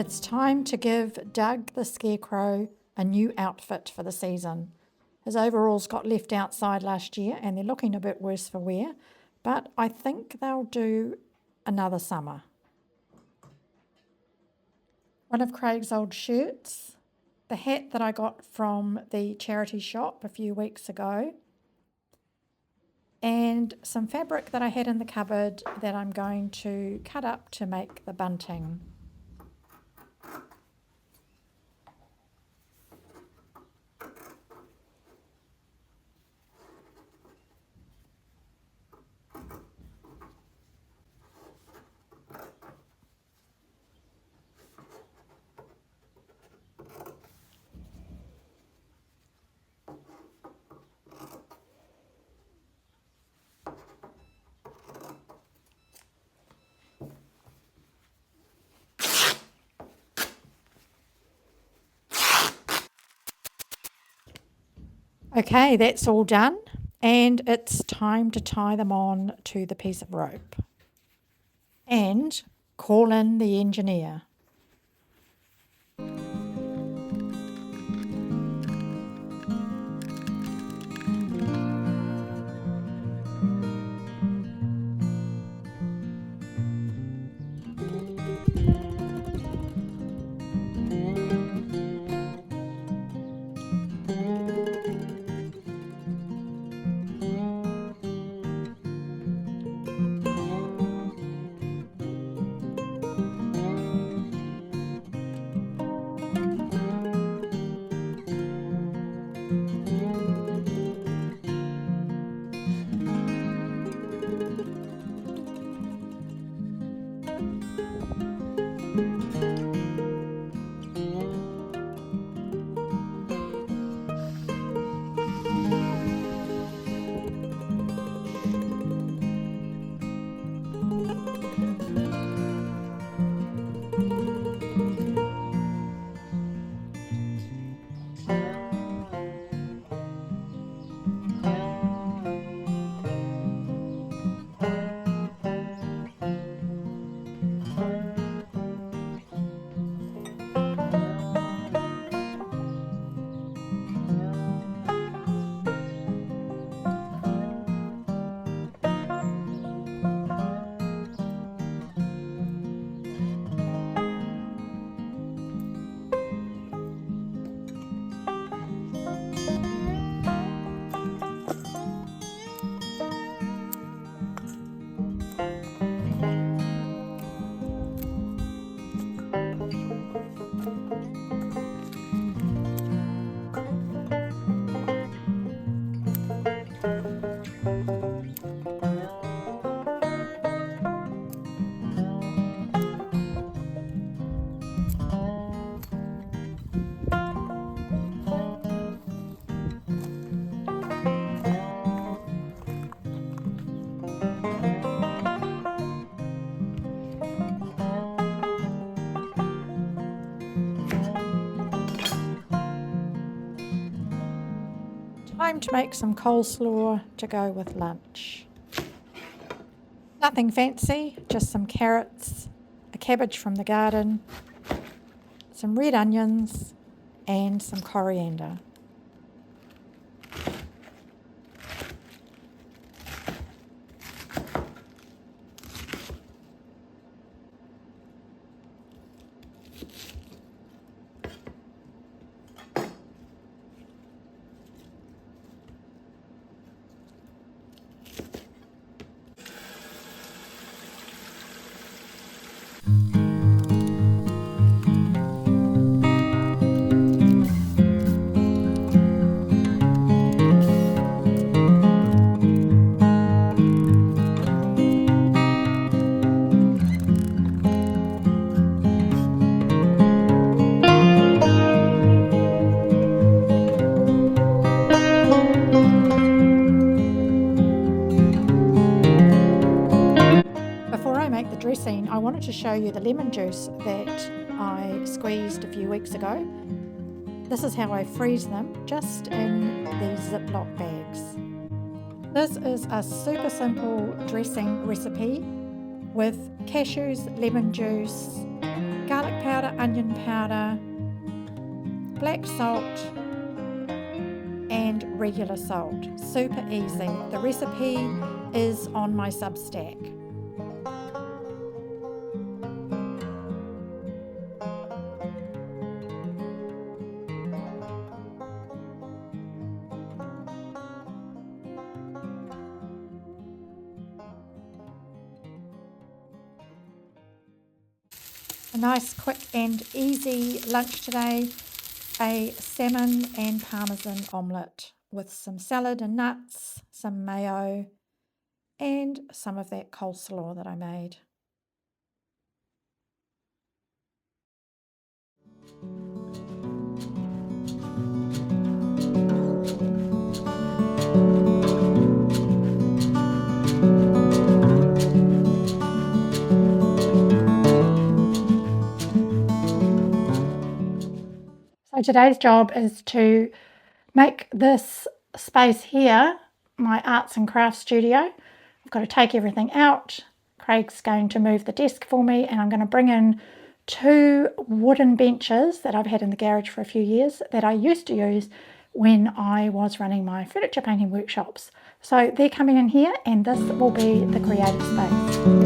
It's time to give Doug the Scarecrow a new outfit for the season. His overalls got left outside last year and they're looking a bit worse for wear, but I think they'll do another summer. One of Craig's old shirts, the hat that I got from the charity shop a few weeks ago, and some fabric that I had in the cupboard that I'm going to cut up to make the bunting. Okay, that's all done, and it's time to tie them on to the piece of rope and call in the engineer. Time to make some coleslaw to go with lunch. Nothing fancy, just some carrots, a cabbage from the garden, some red onions and some coriander. Dressing, I wanted to show you the lemon juice that I squeezed a few weeks ago. This is how I freeze them, just in these Ziploc bags. This is a super simple dressing recipe with cashews, lemon juice, garlic powder, onion powder, black salt and regular salt. Super easy. The recipe is on my Substack. A nice, quick and easy lunch today. A salmon and parmesan omelette with some salad and nuts, some mayo, and some of that coleslaw that I made. So today's job is to make this space here my arts and crafts studio. I've got to take everything out. Craig's going to move the desk for me, and I'm going to bring in 2 wooden benches that I've had in the garage for a few years that I used to use when I was running my furniture painting workshops. So they're coming in here, and this will be the creative space.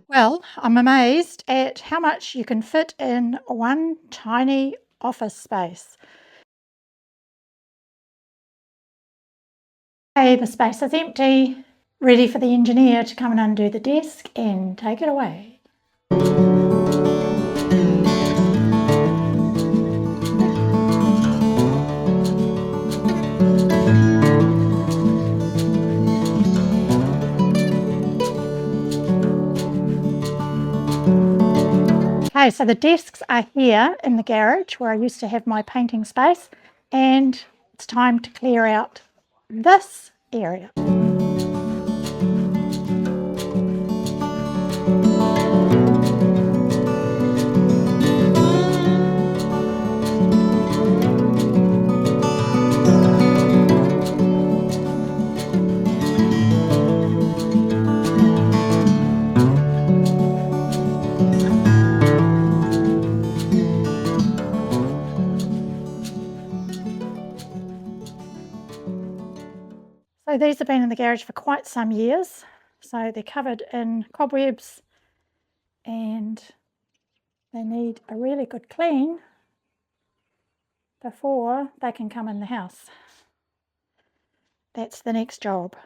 Well, I'm amazed at how much you can fit in one tiny office space. Okay, the space is empty, ready for the engineer to come and undo the desk and take it away. Okay, so the desks are here in the garage where I used to have my painting space, and it's time to clear out this area. So these have been in the garage for quite some years. So they're covered in cobwebs and they need a really good clean before they can come in the house. That's the next job.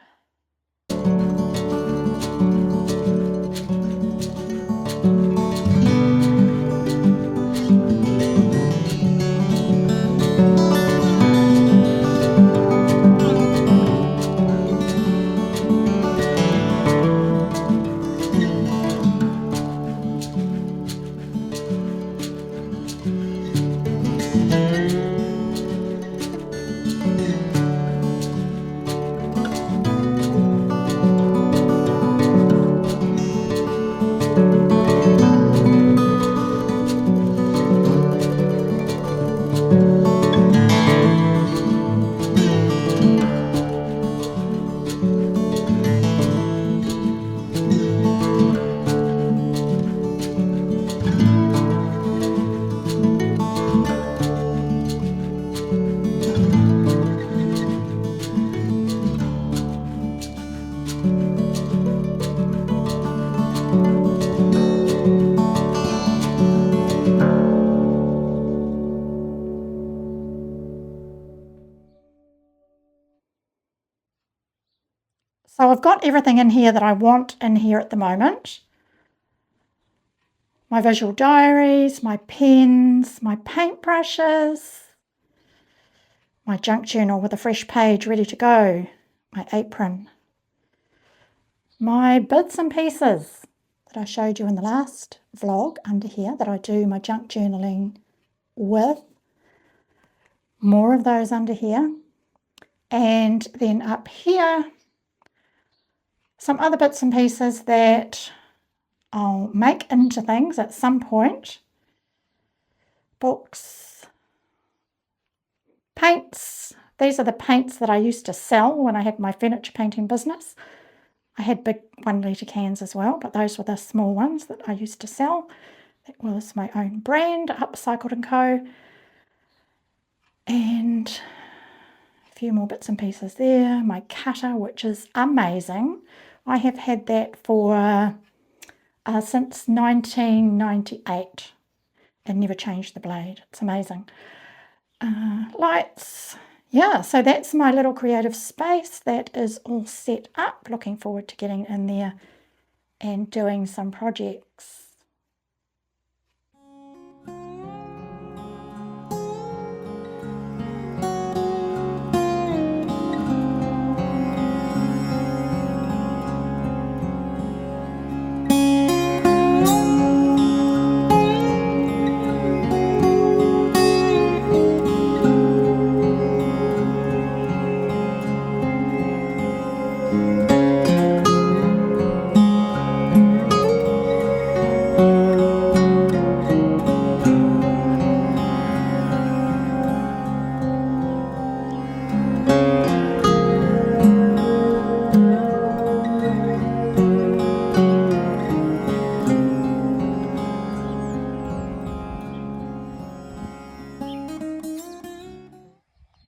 So I've got everything in here that I want in here at the moment. My visual diaries, my pens, my paintbrushes, my junk journal with a fresh page ready to go, my apron, my bits and pieces that I showed you in the last vlog under here that I do my junk journaling with. More of those under here. And then up here, Some other bits and pieces that I'll make into things at some point. Books, paints. These are the paints that I used to sell when I had my furniture painting business. I had big 1 litre cans as well, but those were the small ones that I used to sell. That was my own brand, Upcycled & Co. And a few more bits and pieces there. My cutter, which is amazing. I have had that for since 1998 and never changed the blade. It's amazing. Lights. Yeah, so that's my little creative space. That is all set up. Looking forward to getting in there and doing some projects.